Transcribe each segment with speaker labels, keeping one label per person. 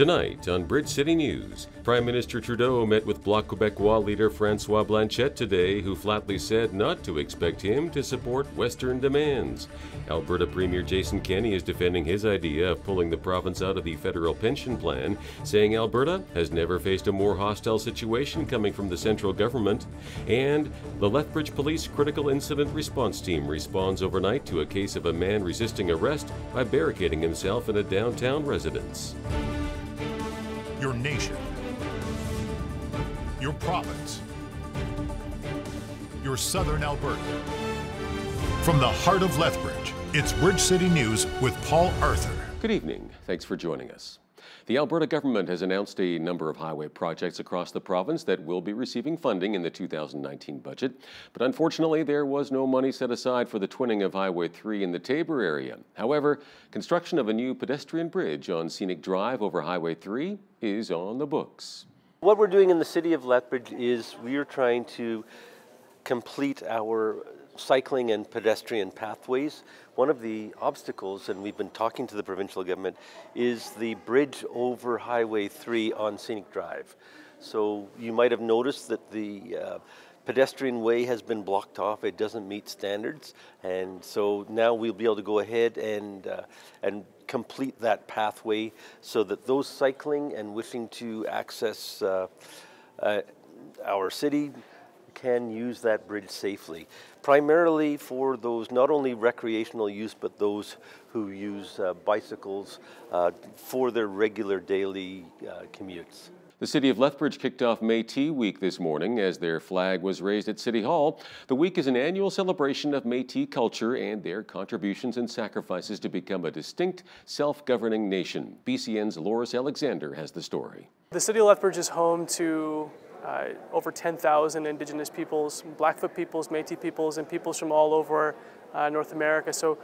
Speaker 1: Tonight on Bridge City News, Prime Minister Trudeau met with Bloc Québécois leader François Blanchet today, who flatly said not to expect him to support Western demands. Alberta Premier Jason Kenney is defending his idea of pulling the province out of the federal pension plan, saying Alberta has never faced a more hostile situation coming from the central government. And the Lethbridge Police Critical Incident Response Team responds overnight to a case of a man resisting arrest by barricading himself in a downtown residence.
Speaker 2: Your nation, your province, your southern Alberta. From the heart of Lethbridge, it's Bridge City News with Paul Arthur.
Speaker 1: Good evening. Thanks for joining us. The Alberta government has announced a number of highway projects across the province that will be receiving funding in the 2019 budget. But unfortunately, there was no money set aside for the twinning of Highway 3 in the Taber area. However, construction of a new pedestrian bridge on Scenic Drive over Highway 3 is on the books.
Speaker 3: What we're doing in the city of Lethbridge is we are trying to complete our cycling and pedestrian pathways. One of the obstacles, and we've been talking to the provincial government, is the bridge over Highway 3 on Scenic Drive. So you might have noticed that the pedestrian way has been blocked off. It doesn't meet standards, and so now we'll be able to go ahead and complete that pathway so that those cycling and wishing to access our city can use that bridge safely, primarily for those not only recreational use, but those who use bicycles for their regular daily commutes.
Speaker 1: The city of Lethbridge kicked off Métis Week this morning as their flag was raised at City Hall. The week is an annual celebration of Métis culture and their contributions and sacrifices to become a distinct, self-governing nation. BCN's Loris Alexander has the story.
Speaker 4: The city of Lethbridge is home to over 10,000 Indigenous peoples, Blackfoot peoples, Métis peoples, and peoples from all over North America. So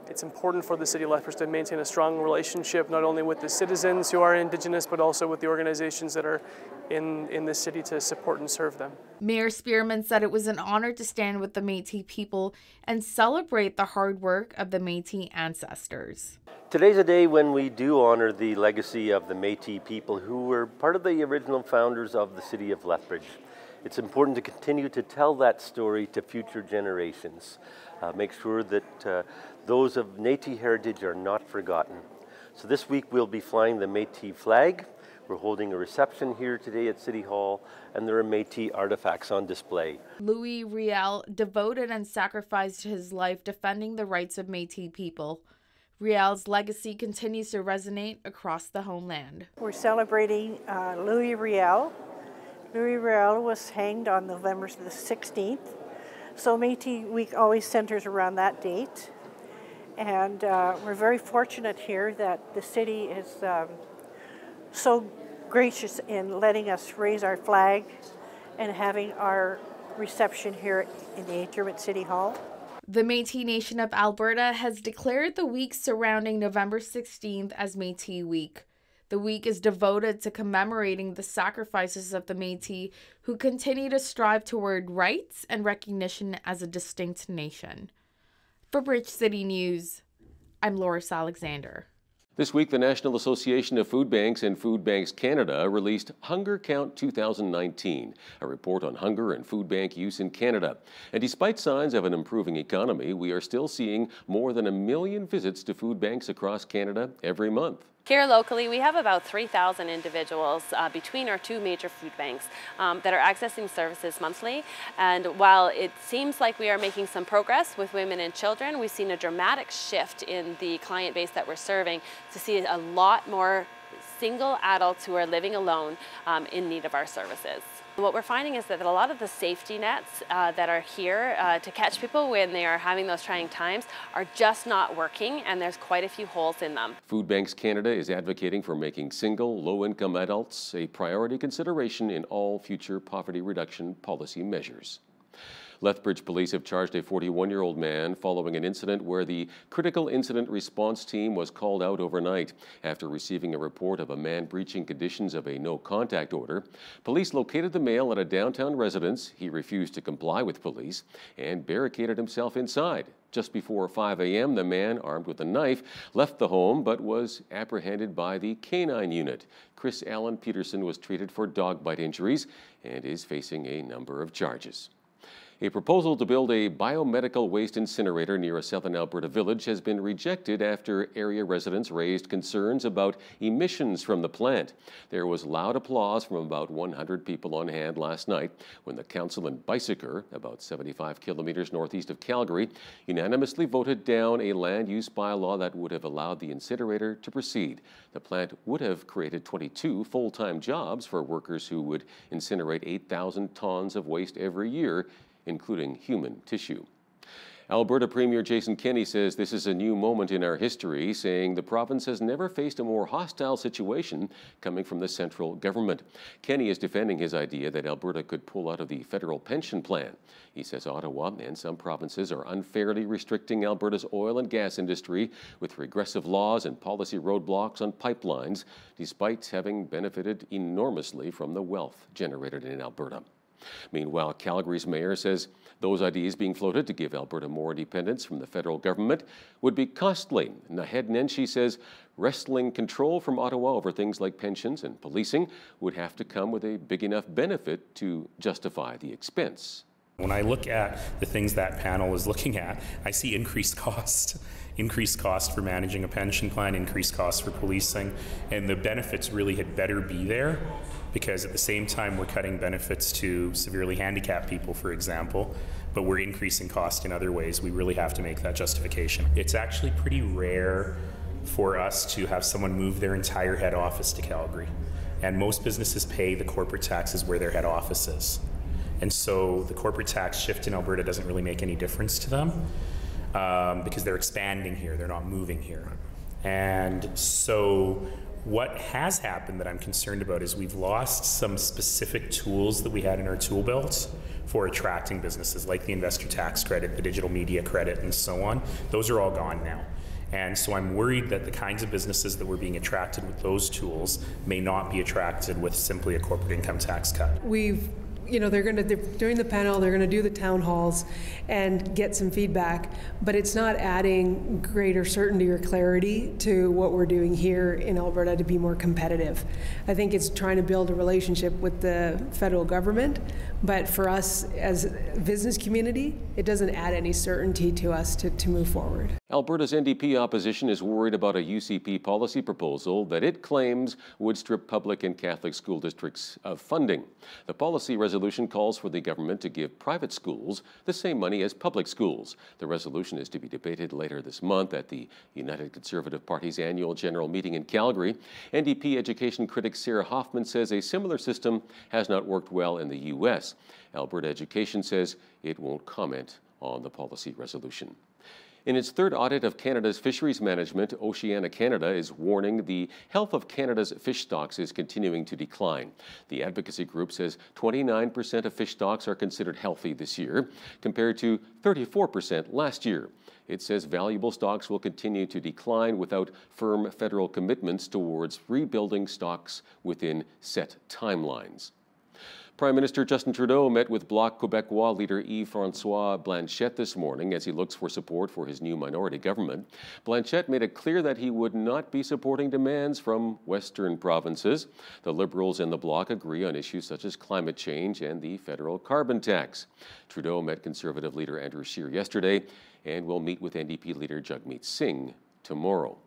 Speaker 4: it's important for the city of Lethbridge to maintain a strong relationship not only with the citizens who are Indigenous, but also with the organizations that are in the city to support and serve them.
Speaker 5: Mayor Spearman said it was an honor to stand with the Métis people and celebrate the hard work of the Métis ancestors.
Speaker 3: Today's a day when we do honor the legacy of the Métis people who were part of the original founders of the city of Lethbridge. It's important to continue to tell that story to future generations. Make sure that those of Métis heritage are not forgotten. So this week we'll be flying the Métis flag. We're holding a reception here today at City Hall, and there are Métis artifacts on display.
Speaker 5: Louis Riel devoted and sacrificed his life defending the rights of Métis people. Riel's legacy continues to resonate across the homeland.
Speaker 6: We're celebrating Louis Riel. Louis Riel was hanged on November the 16th. So Métis Week always centers around that date. And we're very fortunate here that the city is so gracious in letting us raise our flag and having our reception here in the atrium at City Hall.
Speaker 5: The Métis Nation of Alberta has declared the week surrounding November 16th as Métis Week. The week is devoted to commemorating the sacrifices of the Métis who continue to strive toward rights and recognition as a distinct nation. For Bridge City News, I'm Loris Alexander.
Speaker 1: This week, the National Association of Food Banks and Food Banks Canada released Hunger Count 2019, a report on hunger and food bank use in Canada. And despite signs of an improving economy, we are still seeing more than 1 million visits to food banks across Canada every month.
Speaker 7: Here locally, we have about 3,000 individuals between our two major food banks that are accessing services monthly. And while it seems like we are making some progress with women and children, we've seen a dramatic shift in the client base that we're serving to see a lot more single adults who are living alone in need of our services. What we're finding is that a lot of the safety nets that are here to catch people when they are having those trying times are just not working, and there's quite a few holes in them.
Speaker 1: Food Banks Canada is advocating for making single, low-income adults a priority consideration in all future poverty reduction policy measures. Lethbridge police have charged a 41-year-old man following an incident where the critical incident response team was called out overnight after receiving a report of a man breaching conditions of a no-contact order. Police located the male at a downtown residence. He refused to comply with police and barricaded himself inside. Just before 5 a.m., the man, armed with a knife, left the home but was apprehended by the canine unit. Chris Allen Peterson was treated for dog bite injuries and is facing a number of charges. A proposal to build a biomedical waste incinerator near a southern Alberta village has been rejected after area residents raised concerns about emissions from the plant. There was loud applause from about 100 people on hand last night when the council in Bicycle, about 75 kilometers northeast of Calgary, unanimously voted down a land use bylaw that would have allowed the incinerator to proceed. The plant would have created 22 full-time jobs for workers who would incinerate 8,000 tons of waste every year, including human tissue. Alberta Premier Jason Kenney says this is a new moment in our history, saying the province has never faced a more hostile situation coming from the central government. Kenney is defending his idea that Alberta could pull out of the federal pension plan. He says Ottawa and some provinces are unfairly restricting Alberta's oil and gas industry with regressive laws and policy roadblocks on pipelines, despite having benefited enormously from the wealth generated in Alberta. Meanwhile, Calgary's mayor says those ideas being floated to give Alberta more independence from the federal government would be costly. Naheed Nenshi says wresting control from Ottawa over things like pensions and policing would have to come with a big enough benefit to justify the expense.
Speaker 8: When I look at the things that panel is looking at, I see increased cost. Increased cost for managing a pension plan, increased cost for policing, and the benefits really had better be there, because at the same time we're cutting benefits to severely handicapped people, for example, but we're increasing cost in other ways. We really have to make that justification. It's actually pretty rare for us to have someone move their entire head office to Calgary, and most businesses pay the corporate taxes where their head office is. And so the corporate tax shift in Alberta doesn't really make any difference to them because they're expanding here, they're not moving here. And so what has happened that I'm concerned about is we've lost some specific tools that we had in our tool belt for attracting businesses, like the investor tax credit, the digital media credit, and so on. Those are all gone now. And so I'm worried that the kinds of businesses that were being attracted with those tools may not be attracted with simply a corporate income tax cut.
Speaker 9: They're during the panel, they're going to do the town halls and get some feedback, but it's not adding greater certainty or clarity to what we're doing here in Alberta to be more competitive. I think it's trying to build a relationship with the federal government, but for us as a business community, it doesn't add any certainty to us to move forward.
Speaker 1: Alberta's NDP opposition is worried about a UCP policy proposal that it claims would strip public and Catholic school districts of funding. The policy resolution calls for the government to give private schools the same money as public schools. The resolution is to be debated later this month at the United Conservative Party's annual general meeting in Calgary. NDP education critic Sarah Hoffman says a similar system has not worked well in the U.S. Alberta Education says it won't comment on the policy resolution. In its third audit of Canada's fisheries management, Oceana Canada is warning the health of Canada's fish stocks is continuing to decline. The advocacy group says 29% of fish stocks are considered healthy this year, compared to 34% last year. It says valuable stocks will continue to decline without firm federal commitments towards rebuilding stocks within set timelines. Prime Minister Justin Trudeau met with Bloc Québécois leader Yves-François Blanchet this morning as he looks for support for his new minority government. Blanchet made it clear that he would not be supporting demands from Western provinces. The Liberals and the Bloc agree on issues such as climate change and the federal carbon tax. Trudeau met Conservative leader Andrew Scheer yesterday and will meet with NDP leader Jagmeet Singh tomorrow.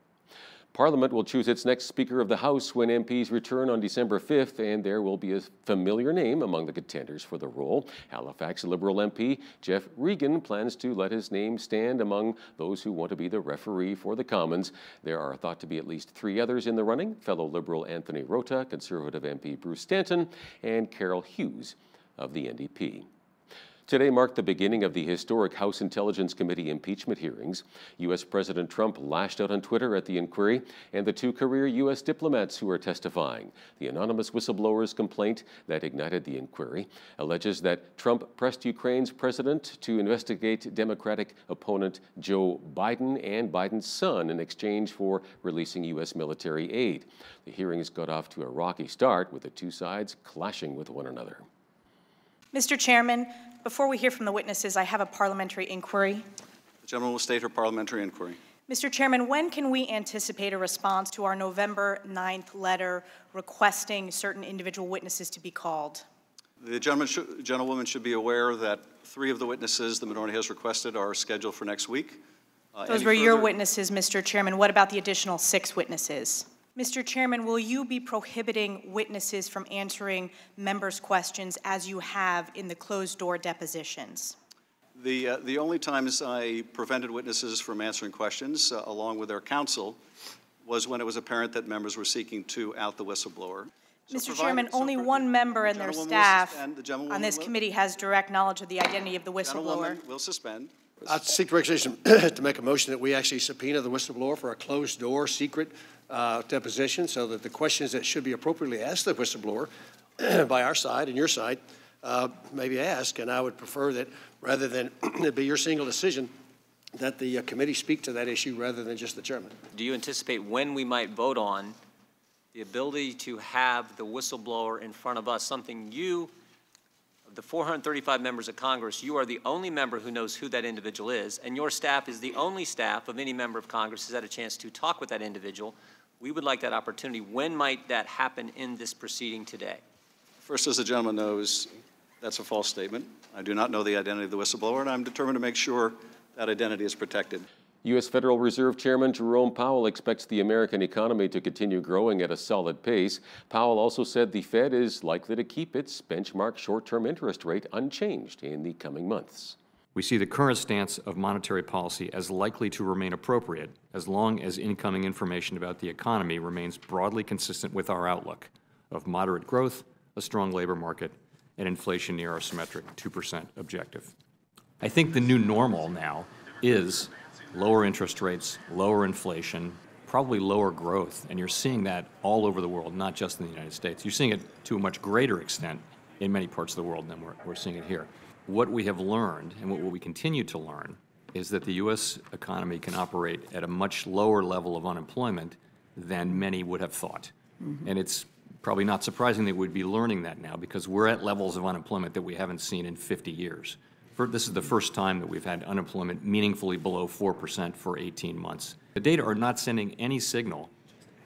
Speaker 1: Parliament will choose its next Speaker of the House when MPs return on December 5th, and there will be a familiar name among the contenders for the role. Halifax Liberal MP Jeff Regan plans to let his name stand among those who want to be the referee for the Commons. There are thought to be at least 3 others in the running: fellow Liberal Anthony Rota, Conservative MP Bruce Stanton, and Carol Hughes of the NDP. Today marked the beginning of the historic House Intelligence Committee impeachment hearings. U.S. President Trump lashed out on Twitter at the inquiry and the 2 career U.S. diplomats who are testifying. The anonymous whistleblower's complaint that ignited the inquiry alleges that Trump pressed Ukraine's president to investigate Democratic opponent Joe Biden and Biden's son in exchange for releasing U.S. military aid. The hearings got off to a rocky start, with the 2 sides clashing with one another.
Speaker 10: Mr. Chairman, before we hear from the witnesses, I have a parliamentary inquiry.
Speaker 11: The gentleman will state her parliamentary inquiry.
Speaker 10: Mr. Chairman, when can we anticipate a response to our November 9th letter requesting certain individual witnesses to be called?
Speaker 11: The gentlewoman should be aware that 3 of the witnesses the minority has requested are scheduled for next week.
Speaker 10: Those were your witnesses, Mr. Chairman. What about the additional 6 witnesses? Mr. Chairman, will you be prohibiting witnesses from answering members' questions as you have in the closed-door depositions?
Speaker 11: The only times I prevented witnesses from answering questions, along with their counsel, was when it was apparent that members were seeking to out the whistleblower.
Speaker 10: Mr. Chairman, only one member and their staff on this committee has direct knowledge of the identity of the whistleblower.
Speaker 11: Will suspend.
Speaker 12: I seek direction to make a motion that we actually subpoena the whistleblower for a closed-door, secret deposition, so that the questions that should be appropriately asked the whistleblower by our side and your side may be asked. And I would prefer that, rather than it be your single decision, that the committee speak to that issue rather than just the chairman.
Speaker 13: Do you anticipate when we might vote on the ability to have the whistleblower in front of us, something you, of the 435 members of Congress, you are the only member who knows who that individual is, and your staff is the only staff of any member of Congress who's had a chance to talk with that individual? We would like that opportunity. When might that happen in this proceeding today?
Speaker 11: First, as the gentleman knows, that's a false statement. I do not know the identity of the whistleblower, and I'm determined to make sure that identity is protected.
Speaker 1: U.S. Federal Reserve Chairman Jerome Powell expects the American economy to continue growing at a solid pace. Powell also said the Fed is likely to keep its benchmark short-term interest rate unchanged in the coming months.
Speaker 14: We see the current stance of monetary policy as likely to remain appropriate as long as incoming information about the economy remains broadly consistent with our outlook of moderate growth, a strong labor market, and inflation near our symmetric 2% objective. I think the new normal now is lower interest rates, lower inflation, probably lower growth, and you're seeing that all over the world, not just in the United States. You're seeing it to a much greater extent in many parts of the world than we're seeing it here. What we have learned, and what we continue to learn, is that the U.S. economy can operate at a much lower level of unemployment than many would have thought. And it's probably not surprising that we'd be learning that now, because we're at levels of unemployment that we haven't seen in 50 years. This is the first time that we've had unemployment meaningfully below 4% for 18 months. The data are not sending any signal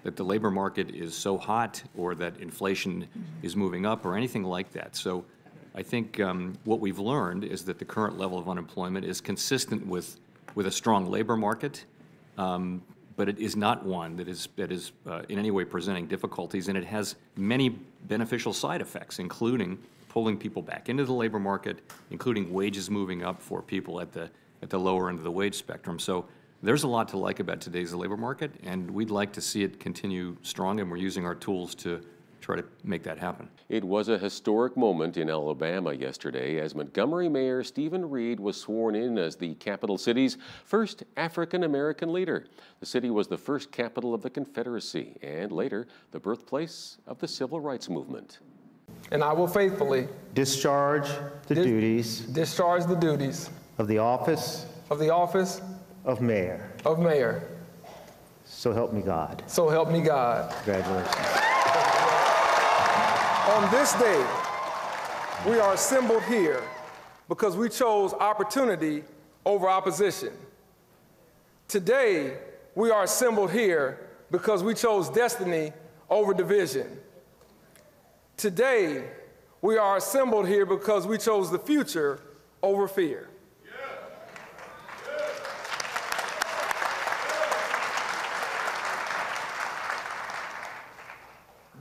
Speaker 14: that the labor market is so hot or that inflation is moving up or anything like that. So I think what we've learned is that the current level of unemployment is consistent with a strong labor market, but it is not one that is in any way presenting difficulties, and it has many beneficial side effects, including pulling people back into the labor market, including wages moving up for people at the lower end of the wage spectrum. So there's a lot to like about today's labor market, and we'd like to see it continue strong, and we're using our tools to try to make that happen.
Speaker 1: It was a historic moment in Alabama yesterday as Montgomery Mayor Stephen Reed was sworn in as the capital city's first African-American leader. The city was the first capital of the Confederacy and later the birthplace of the Civil Rights Movement.
Speaker 15: And I will faithfully
Speaker 16: discharge the duties
Speaker 15: of the office
Speaker 16: of mayor. So help me God.
Speaker 15: So help me God.
Speaker 16: Congratulations.
Speaker 15: On this day, we are assembled here because we chose opportunity over opposition. Today, we are assembled here because we chose destiny over division. Today, we are assembled here because we chose the future over fear.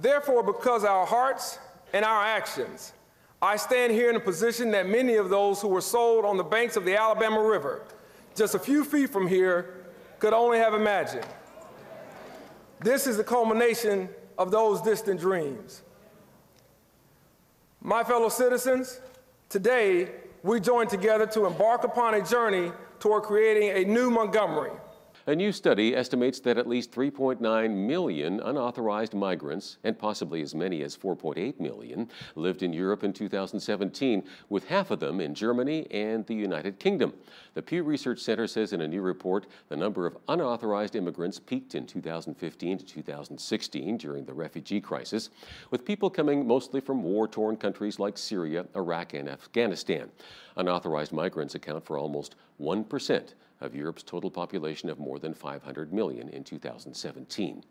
Speaker 15: Therefore, because our hearts and our actions, I stand here in a position that many of those who were sold on the banks of the Alabama River, just a few feet from here, could only have imagined. This is the culmination of those distant dreams. My fellow citizens, today we join together to embark upon a journey toward creating a new Montgomery.
Speaker 1: A new study estimates that at least 3.9 million unauthorized migrants, and possibly as many as 4.8 million, lived in Europe in 2017, with half of them in Germany and the United Kingdom. The Pew Research Center says in a new report the number of unauthorized immigrants peaked in 2015 to 2016 during the refugee crisis, with people coming mostly from war-torn countries like Syria, Iraq, and Afghanistan. Unauthorized migrants account for almost 1% of Europe's total population of more than 500 million in 2017.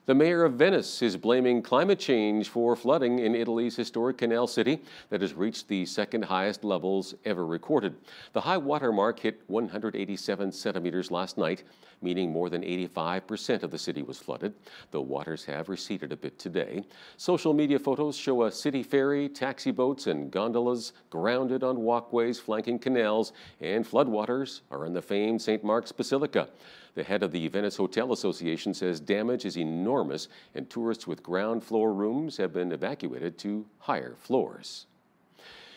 Speaker 1: The mayor of Venice is blaming climate change for flooding in Italy's historic canal city that has reached the second highest levels ever recorded. The high water mark hit 187 centimeters last night, meaning more than 85% of the city was flooded, though waters have receded a bit today. Social media photos show a city ferry, taxi boats, and gondolas grounded on walkways flanking canals, and floodwaters are in the famed St. Mark's Basilica. The head of the Venice Hotel Association says damage is enormous and tourists with ground floor rooms have been evacuated to higher floors.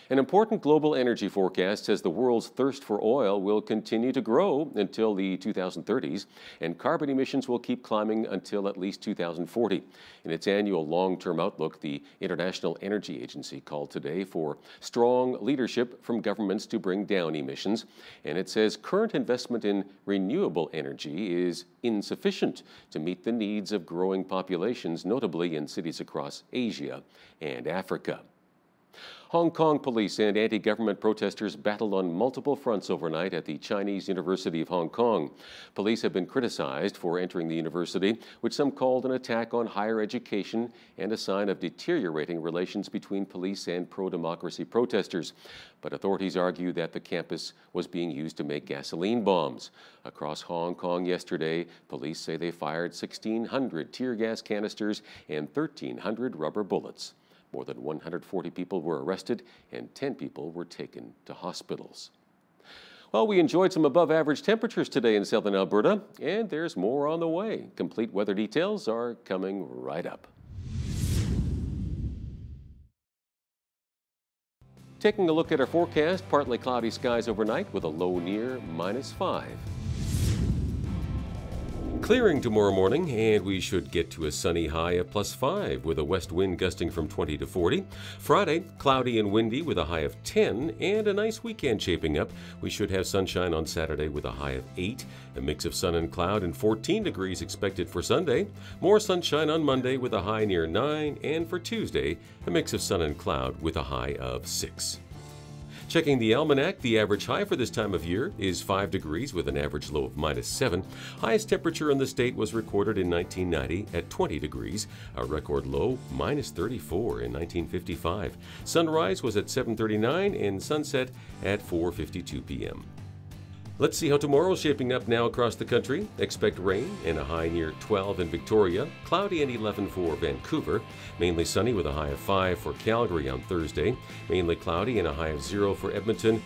Speaker 1: An important global energy forecast says the world's thirst for oil will continue to grow until the 2030s, and carbon emissions will keep climbing until at least 2040. In its annual long-term outlook, the International Energy Agency called today for strong leadership from governments to bring down emissions, and it says current investment in renewable energy is insufficient to meet the needs of growing populations, notably in cities across Asia and Africa. Hong Kong police and anti-government protesters battled on multiple fronts overnight at the Chinese University of Hong Kong. Police have been criticized for entering the university, which some called an attack on higher education and a sign of deteriorating relations between police and pro-democracy protesters. But authorities argue that the campus was being used to make gasoline bombs. Across Hong Kong yesterday, police say they fired 1,600 tear gas canisters and 1,300 rubber bullets. More than 140 people were arrested and 10 people were taken to hospitals. Well, we enjoyed some above-average temperatures today in southern Alberta, and there's more on the way. Complete weather details are coming right up. Taking a look at our forecast, partly cloudy skies overnight with a low near -5. Clearing tomorrow morning, and we should get to a sunny high of +5 with a west wind gusting from 20 to 40. Friday, cloudy and windy with a high of 10, and a nice weekend shaping up. We should have sunshine on Saturday with a high of 8, a mix of sun and cloud, and 14 degrees expected for Sunday. More sunshine on Monday with a high near 9, and for Tuesday, a mix of sun and cloud with a high of 6. Checking the almanac, the average high for this time of year is 5 degrees with an average low of -7. Highest temperature in the state was recorded in 1990 at 20 degrees, a record low -34 in 1955. Sunrise was at 7:39 and sunset at 4:52 p.m. Let's see how tomorrow's shaping up now across the country. Expect rain and a high near 12 in Victoria, cloudy and 11 for Vancouver, mainly sunny with a high of 5 for Calgary on Thursday, mainly cloudy and a high of 0 for Edmonton.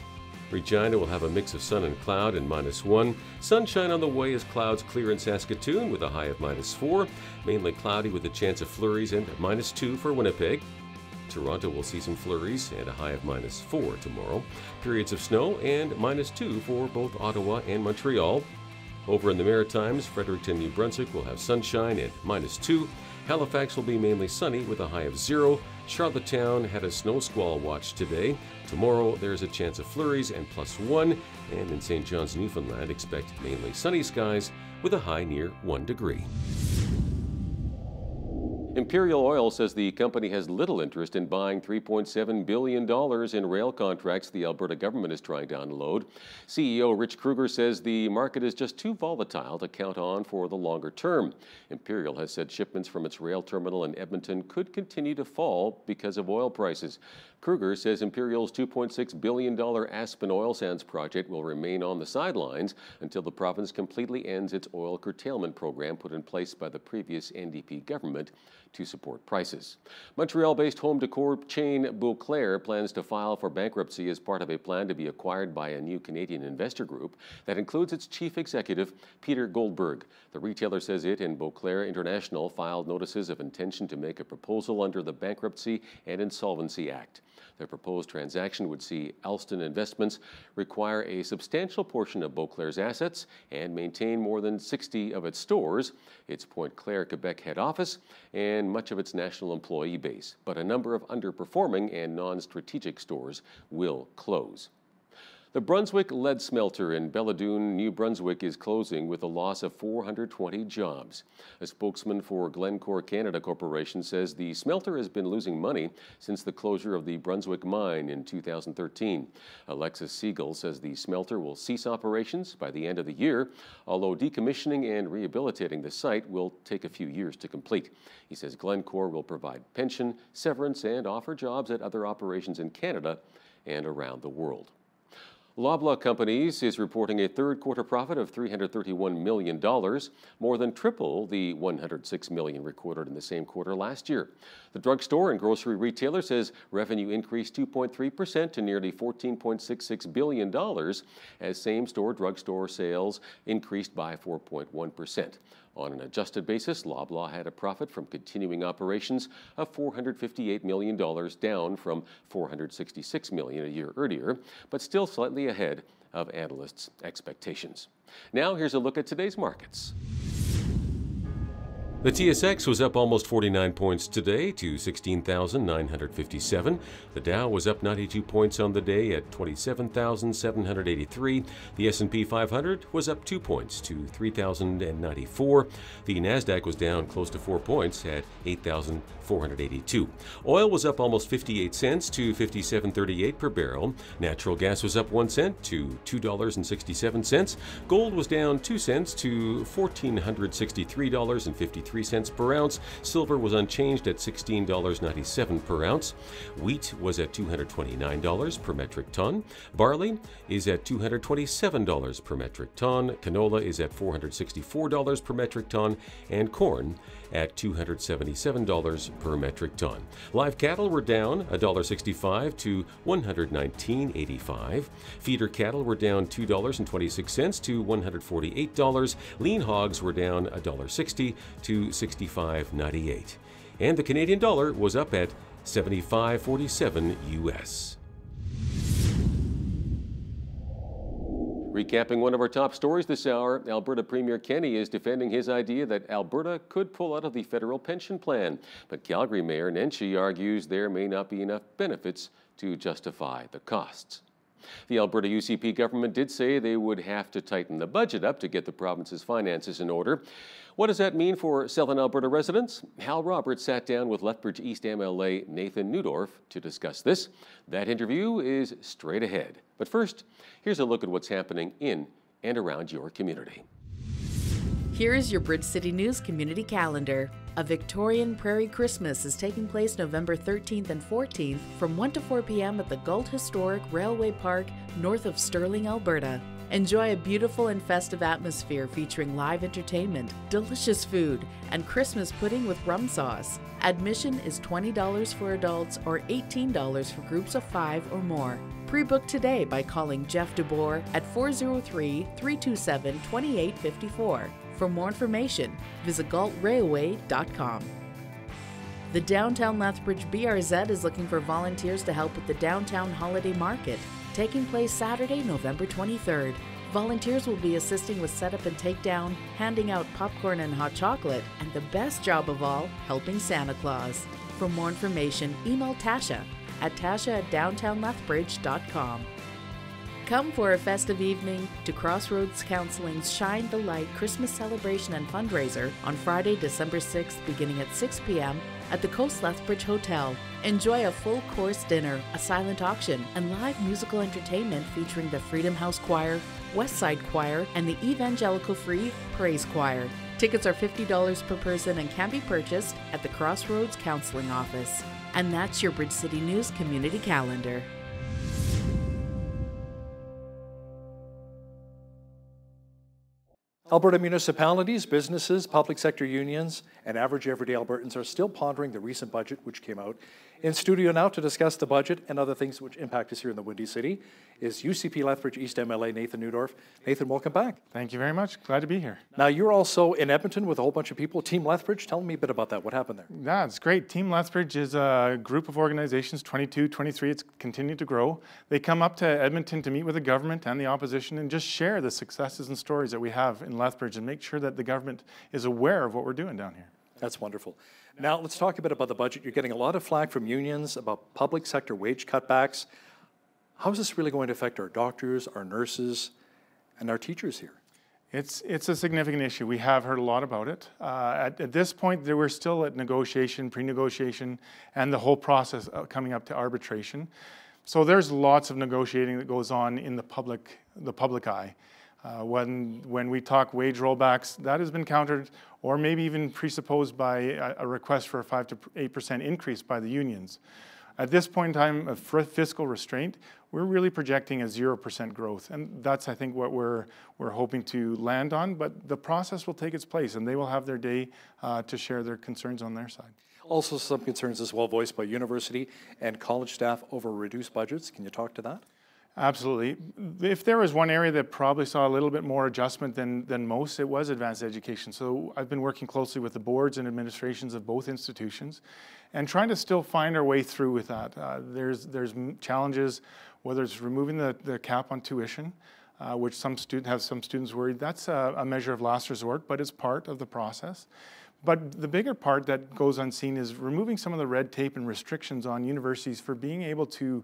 Speaker 1: Regina will have a mix of sun and cloud and -1. Sunshine on the way as clouds clear in Saskatoon with a high of -4, mainly cloudy with a chance of flurries and -2 for Winnipeg. Toronto will see some flurries and a high of -4 tomorrow. Periods of snow and -2 for both Ottawa and Montreal. Over in the Maritimes, Fredericton, New Brunswick will have sunshine at -2. Halifax will be mainly sunny with a high of 0. Charlottetown had a snow squall watch today. Tomorrow there's a chance of flurries and +1. And in St. John's, Newfoundland, expect mainly sunny skies with a high near 1 degree. Imperial Oil says the company has little interest in buying $3.7 billion in rail contracts the Alberta government is trying to unload. CEO Rich Kruger says the market is just too volatile to count on for the longer term. Imperial has said shipments from its rail terminal in Edmonton could continue to fall because of oil prices. Kruger says Imperial's $2.6 billion Aspen Oil Sands project will remain on the sidelines until the province completely ends its oil curtailment program put in place by the previous NDP government to support prices. Montreal-based home decor chain Beauclair plans to file for bankruptcy as part of a plan to be acquired by a new Canadian investor group that includes its chief executive, Peter Goldberg. The retailer says it and Beauclair International filed notices of intention to make a proposal under the Bankruptcy and Insolvency Act. The proposed transaction would see Alston Investments require a substantial portion of Beauclair's assets and maintain more than 60 of its stores, its Pointe Claire, Quebec head office, and much of its national employee base. But a number of underperforming and non-strategic stores will close. The Brunswick lead smelter in Belledune, New Brunswick is closing with a loss of 420 jobs. A spokesman for Glencore Canada Corporation says the smelter has been losing money since the closure of the Brunswick mine in 2013. Alexis Siegel says the smelter will cease operations by the end of the year, although decommissioning and rehabilitating the site will take a few years to complete. He says Glencore will provide pension, severance, and offer jobs at other operations in Canada and around the world. Loblaw Companies is reporting a third-quarter profit of $331 million, more than triple the $106 million recorded in the same quarter last year. The drugstore and grocery retailer says revenue increased 2.3% to nearly $14.66 billion, as same-store drugstore sales increased by 4.1%. On an adjusted basis, Loblaw had a profit from continuing operations of $458 million, down from $466 million a year earlier, but still slightly ahead of analysts' expectations. Now, here's a look at today's markets. The TSX was up almost 49 points today to 16,957. The Dow was up 92 points on the day at 27,783. The S&P 500 was up 2 points to 3,094. The Nasdaq was down close to 4 points at 8,482. Oil was up almost 58 cents to 57.38 per barrel. Natural gas was up 1 cent to $2.67. Gold was down 2 cents to $1,463.53 per ounce. Silver was unchanged at $16.97 per ounce. Wheat was at $229 per metric ton. Barley is at $227 per metric ton. Canola is at $464 per metric ton. And corn at $277 per metric ton. Live cattle were down $1.65 to $119.85. Feeder cattle were down $2.26 to $148. Lean hogs were down $1.60 to $65.98. And the Canadian dollar was up at 75.47 US. Recapping one of our top stories this hour, Alberta Premier Kenney is defending his idea that Alberta could pull out of the federal pension plan. But Calgary Mayor Nenshi argues there may not be enough benefits to justify the costs. The Alberta UCP government did say they would have to tighten the budget up to get the province's finances in order. What does that mean for Southern Alberta residents? Hal Roberts sat down with Lethbridge East MLA Nathan Neudorf to discuss this. That interview is straight ahead. But first, here's a look at what's happening in and around your community.
Speaker 17: Here is your Bridge City News community calendar. A Victorian Prairie Christmas is taking place November 13th and 14th from 1 to 4 p.m. at the Galt Historic Railway Park, north of Sterling, Alberta. Enjoy a beautiful and festive atmosphere featuring live entertainment, delicious food, and Christmas pudding with rum sauce. Admission is $20 for adults or $18 for groups of 5 or more. Pre-book today by calling Jeff DeBoer at 403-327-2854. For more information, visit galtrailway.com. The Downtown Lethbridge BRZ is looking for volunteers to help with the Downtown Holiday Market, taking place Saturday, November 23rd. Volunteers will be assisting with setup and takedown, handing out popcorn and hot chocolate, and the best job of all, helping Santa Claus. For more information, email Tasha at tasha@downtownlethbridge.com. Come for a festive evening to Crossroads Counseling's Shine the Light Christmas celebration and fundraiser on Friday, December 6th, beginning at 6 p.m. at the Coast Lethbridge Hotel. Enjoy a full-course dinner, a silent auction, and live musical entertainment featuring the Freedom House Choir, West Side Choir, and the Evangelical Free Praise Choir. Tickets are $50 per person and can be purchased at the Crossroads Counseling Office. And that's your Bridge City News community calendar.
Speaker 18: Alberta municipalities, businesses, public sector unions, and average everyday Albertans are still pondering the recent budget which came out. In studio now to discuss the budget and other things which impact us here in the Windy City is UCP Lethbridge East MLA Nathan Neudorf. Nathan, welcome back.
Speaker 19: Thank you very much. Glad to be here.
Speaker 18: Now, you're also in Edmonton with a whole bunch of people. Team Lethbridge, tell me a bit about that. What happened there?
Speaker 19: Yeah, it's great. Team Lethbridge is a group of organizations, 22, 23. It's continued to grow. They come up to Edmonton to meet with the government and the opposition and just share the successes and stories that we have in Lethbridge and make sure that the government is aware of what we're doing down here.
Speaker 18: That's wonderful. Now, let's talk a bit about the budget. You're getting a lot of flack from unions about public sector wage cutbacks. How is this really going to affect our doctors, our nurses, and our teachers here?
Speaker 19: It's a significant issue. We have heard a lot about it. At this point, we're still at negotiation, pre-negotiation, and the whole process coming up to arbitration. So there's lots of negotiating that goes on in the public eye. When we talk wage rollbacks, that has been countered or maybe even presupposed by a request for a 5 to 8% increase by the unions. At this point in time of fiscal restraint, we're really projecting a 0% growth. And that's, I think, what we're hoping to land on. But the process will take its place, and they will have their day to share their concerns on their side.
Speaker 18: Also some concerns as well voiced by university and college staff over reduced budgets. Can you talk to that?
Speaker 19: Absolutely. If there was one area that probably saw a little bit more adjustment than most, it was advanced education. So I've been working closely with the boards and administrations of both institutions and trying to still find our way through with that. There's challenges, whether it's removing the cap on tuition, which some students worried. That's a measure of last resort, but it's part of the process. But the bigger part that goes unseen is removing some of the red tape and restrictions on universities for being able to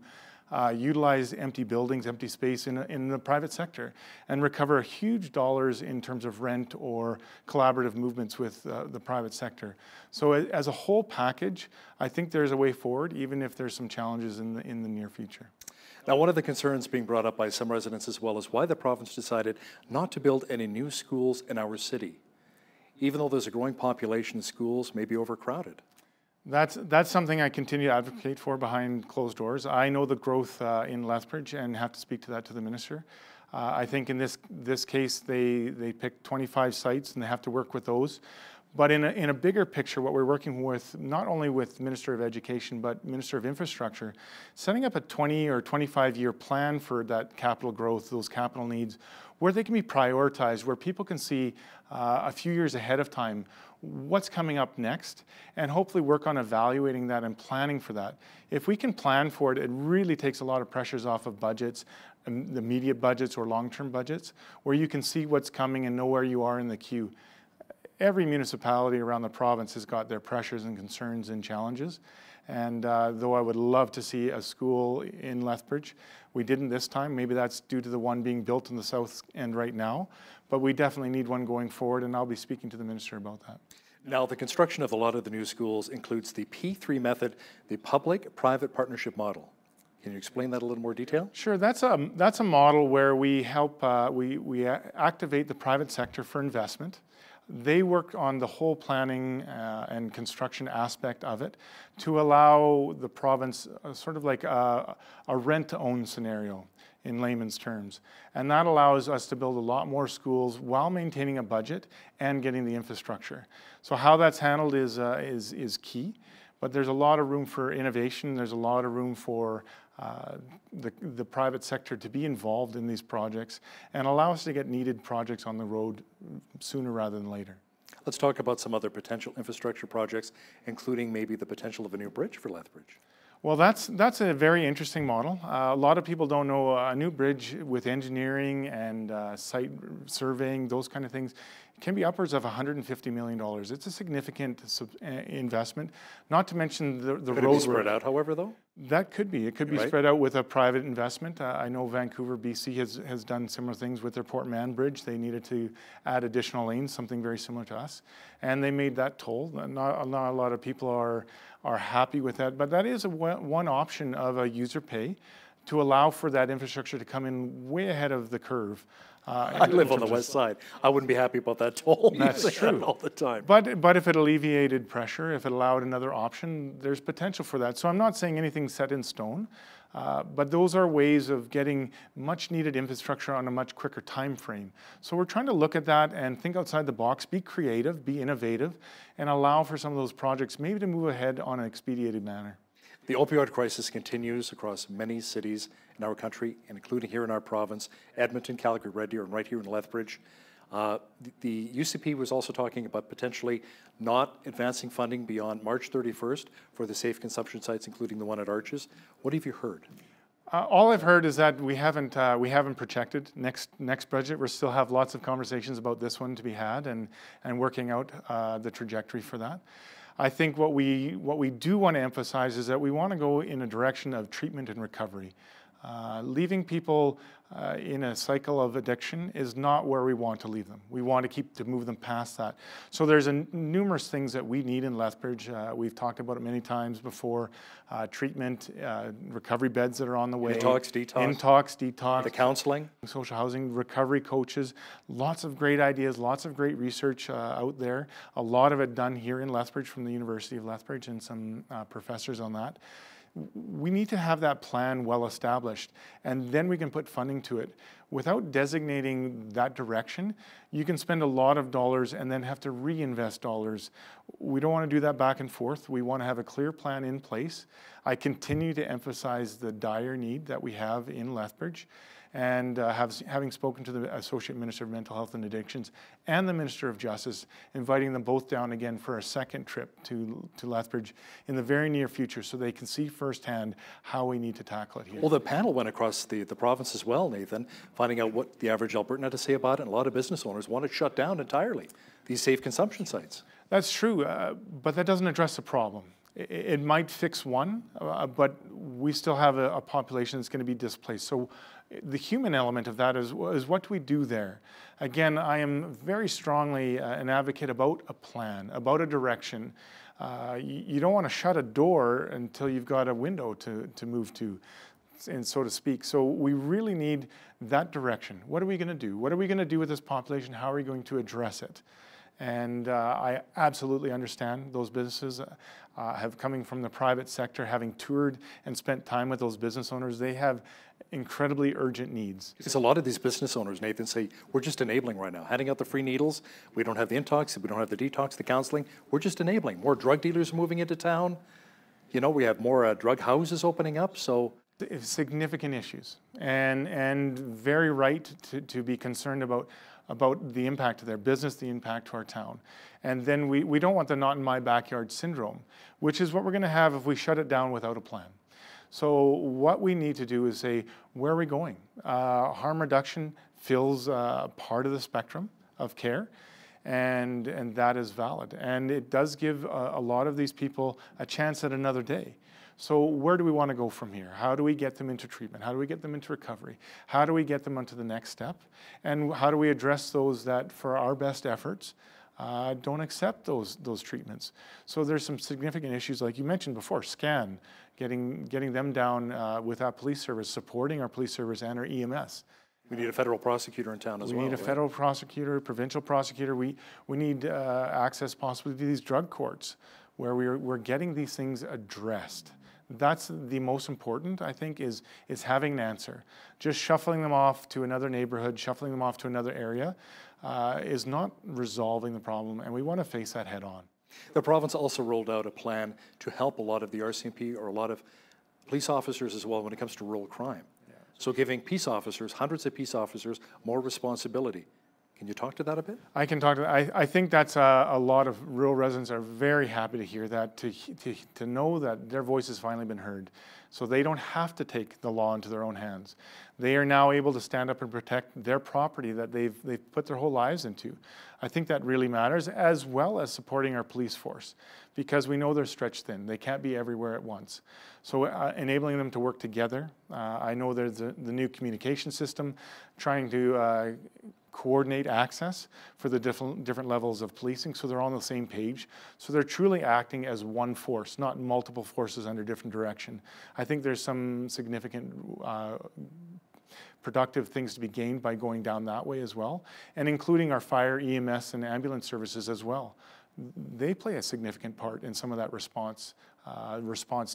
Speaker 19: utilize empty buildings, empty space in the private sector and recover huge dollars in terms of rent or collaborative movements with the private sector. So as a whole package, I think there's a way forward, even if there's some challenges in the near future.
Speaker 18: Now, one of the concerns being brought up by some residents as well is why the province decided not to build any new schools in our city, even though there's a growing population, schools may be overcrowded.
Speaker 19: That's something I continue to advocate for behind closed doors. I know the growth in Lethbridge and have to speak to that to the minister. I think in this case, they picked 25 sites and they have to work with those. But in a bigger picture, what we're working with, not only with Minister of Education, but Minister of Infrastructure, setting up a 20 or 25-year plan for that capital growth, those capital needs, where they can be prioritized, where people can see a few years ahead of time what's coming up next, and hopefully work on evaluating that and planning for that. If we can plan for it, it really takes a lot of pressures off of budgets, the immediate budgets or long-term budgets, where you can see what's coming and know where you are in the queue. Every municipality around the province has got their pressures and concerns and challenges. And though I would love to see a school in Lethbridge, we didn't this time. Maybe that's due to the one being built in the south end right now. But we definitely need one going forward, and I'll be speaking to the minister about that.
Speaker 18: Now, the construction of a lot of the new schools includes the P3 method, the public-private partnership model. Can you explain that a little more detail?
Speaker 19: Sure. That's a model where we help, we activate the private sector for investment. They work on the whole planning and construction aspect of it to allow the province sort of like a rent-to-own scenario in layman's terms. And that allows us to build a lot more schools while maintaining a budget and getting the infrastructure. So how that's handled is key, but there's a lot of room for innovation. There's a lot of room for the private sector to be involved in these projects and allow us to get needed projects on the road sooner rather than later.
Speaker 18: Let's talk about some other potential infrastructure projects, including maybe the potential of a new bridge for Lethbridge.
Speaker 19: Well, that's a very interesting model. A lot of people don't know a new bridge with engineering and site surveying, those kind of things, can be upwards of $150 million. It's a significant investment, not to mention the road.
Speaker 18: Could it be spread out, however, though?
Speaker 19: That could be. It could be spread out with a private investment. I know Vancouver, BC has done similar things with their Port Mann Bridge. They needed to add additional lanes, something very similar to us, and they made that toll. Not a lot of people are happy with that, but that is one option of a user pay to allow for that infrastructure to come in way ahead of the curve
Speaker 18: I live on the west side. I wouldn't be happy about that toll.
Speaker 19: That's true.
Speaker 18: All the time.
Speaker 19: But if it alleviated pressure, if it allowed another option, there's potential for that. So I'm not saying anything set in stone, but those are ways of getting much needed infrastructure on a much quicker time frame. So we're trying to look at that and think outside the box, be creative, be innovative, and allow for some of those projects maybe to move ahead on an expedited manner.
Speaker 18: The opioid crisis continues across many cities in our country, and including here in our province, Edmonton, Calgary, Red Deer, and right here in Lethbridge. The UCP was also talking about potentially not advancing funding beyond March 31st for the safe consumption sites, including the one at Arches. What have you heard?
Speaker 19: All I've heard is that we haven't projected next budget. We still have lots of conversations about this one to be had and working out the trajectory for that. I think what we do want to emphasize is that we want to go in a direction of treatment and recovery. Leaving people in a cycle of addiction is not where we want to leave them. We want to move them past that. So there's numerous things that we need in Lethbridge. We've talked about it many times before. Treatment, recovery beds that are on the way.
Speaker 18: Intox,
Speaker 19: detox.
Speaker 18: The counseling.
Speaker 19: Social housing, recovery coaches. Lots of great ideas, lots of great research out there. A lot of it done here in Lethbridge from the University of Lethbridge and some professors on that. We need to have that plan well established, and then we can put funding to it. Without designating that direction, you can spend a lot of dollars and then have to reinvest dollars. We don't want to do that back and forth. We want to have a clear plan in place. I continue to emphasize the dire need that we have in Lethbridge, and having spoken to the Associate Minister of Mental Health and Addictions and the Minister of Justice, inviting them both down again for a second trip to Lethbridge in the very near future so they can see firsthand how we need to tackle it here.
Speaker 18: Well, the panel went across the province as well, Nathan, finding out what the average Albertan had to say about it, and a lot of business owners want to shut down entirely these safe consumption sites.
Speaker 19: That's true, but that doesn't address the problem. It might fix one, but we still have a population that's going to be displaced. So the human element of that is what do we do there? Again, I am very strongly an advocate about a plan, about a direction. You don't want to shut a door until you've got a window to move to, and so to speak. So we really need that direction. What are we going to do? What are we going to do with this population? How are we going to address it? And I absolutely understand those businesses have coming from the private sector, having toured and spent time with those business owners. They have incredibly urgent needs.
Speaker 18: Because a lot of these business owners, Nathan, say, we're just enabling right now, handing out the free needles. We don't have the intox, we don't have the detox, the counseling. We're just enabling. More drug dealers are moving into town. You know, we have more drug houses opening up, so.
Speaker 19: Significant issues, and very right to be concerned about the impact to their business, the impact to our town. And then we don't want the not in my backyard syndrome, which is what we're going to have if we shut it down without a plan. So what we need to do is say, where are we going? Harm reduction fills part of the spectrum of care, and that is valid. And it does give a lot of these people a chance at another day. So where do we want to go from here? How do we get them into treatment? How do we get them into recovery? How do we get them onto the next step? And how do we address those that, for our best efforts, don't accept those treatments? So there's some significant issues, like you mentioned before, SCAN, getting them down with our police service, supporting our police service and our EMS.
Speaker 18: We need a federal prosecutor in town as well.
Speaker 19: We need a federal prosecutor, provincial prosecutor. We need access possibly to these drug courts where we're getting these things addressed. That's the most important, I think, is having an answer. Just shuffling them off to another neighborhood, shuffling them off to another area is not resolving the problem, and we want to face that head on.
Speaker 18: The province also rolled out a plan to help a lot of the RCMP or a lot of police officers as well when it comes to rural crime. Yeah. So giving peace officers, hundreds of peace officers, more responsibility. Can you talk to that a bit?
Speaker 19: I can talk to that. I think that's a lot of rural residents are very happy to hear that, to know that their voice has finally been heard. So they don't have to take the law into their own hands. They are now able to stand up and protect their property that they've put their whole lives into. I think that really matters, as well as supporting our police force, because we know they're stretched thin. They can't be everywhere at once. So enabling them to work together. I know there's the new communication system, trying to coordinate access for the different levels of policing so they're all on the same page. So they're truly acting as one force, not multiple forces under different direction. I think there's some significant productive things to be gained by going down that way as well, and including our fire, EMS, and ambulance services as well. They play a significant part in some of that response